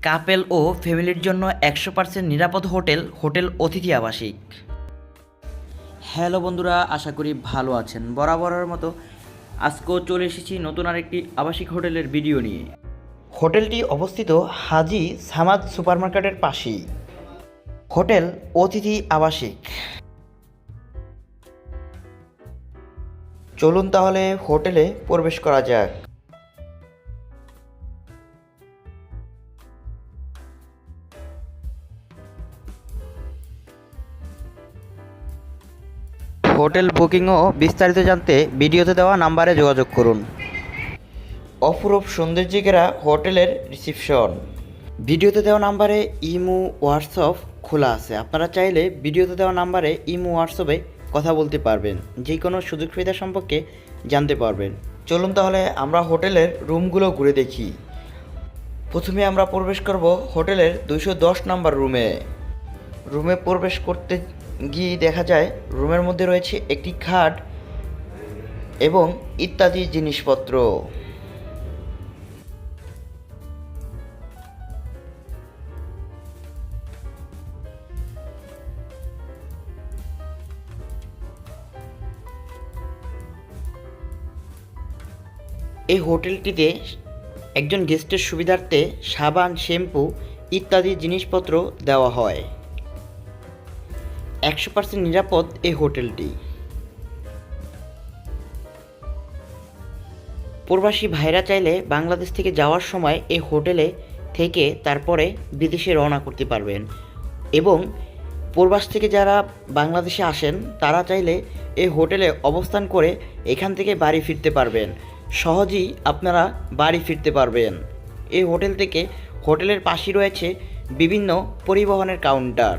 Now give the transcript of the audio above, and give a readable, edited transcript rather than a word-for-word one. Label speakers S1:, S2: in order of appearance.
S1: Couple ও ফ্যামিলির জন্য 100% নিরাপদ হোটেল হোটেল অতিথি আবাসিক। হ্যালো বন্ধুরা, আশা করি ভালো আছেন। বরাবরের মতো আজকেও চলে এসেছি নতুন আরেকটি আবাসিক হোটেলের ভিডিও নিয়ে। হোটেলটি অবস্থিত হাজী সামাদ সুপারমার্কেটের পাশেই। হোটেল অতিথি আবাসিক। চলুন তাহলে হোটেলে প্রবেশ করা যাক। হোটেল বুকিং ও বিস্তারিত জানতে ভিডিওতে দেওয়া নাম্বারে যোগাযোগ করুন। অপরূপ সৌন্দর্যে ঘেরা হোটেলের রিসিপশন। ভিডিওতে দেওয়া নাম্বারে ইমো হোয়াটসঅ্যাপ খোলা আছে। আপনারা চাইলে ভিডিওতে দেওয়া নাম্বারে ইমো হোয়াটসঅ্যাপে কথা বলতে পারবেন, যে কোনো সুযোগ সুবিধা সম্পর্কে জানতে পারবেন। চলুন তাহলে আমরা হোটেলের রুমগুলো ঘুরে দেখি। প্রথমে আমরা প্রবেশ করব হোটেলের 210 নম্বর রুমে। রুমে প্রবেশ করতে গিয়ে দেখা যায় রুমের মধ্যে রয়েছে একটি খাট এবং ইত্যাদি জিনিসপত্র। এই হোটেলটিতে একজন গেস্টের সুবিধার্থে সাবান, শ্যাম্পু ইত্যাদি জিনিসপত্র দেওয়া হয়। 100% নিরাপদ এই হোটেলটি। প্রবাসী ভাইরা চাইলে বাংলাদেশ থেকে যাওয়ার সময় এই হোটেলে থেকে তারপরে বিদেশে রওনা করতে পারবেন, এবং প্রবাস থেকে যারা বাংলাদেশে আসেন তারা চাইলে এই হোটেলে অবস্থান করে এখান থেকে বাড়ি ফিরতে পারবেন। সহজেই আপনারা বাড়ি ফিরতে পারবেন। এই হোটেল থেকে হোটেলের পাশেই রয়েছে বিভিন্ন পরিবহনের কাউন্টার।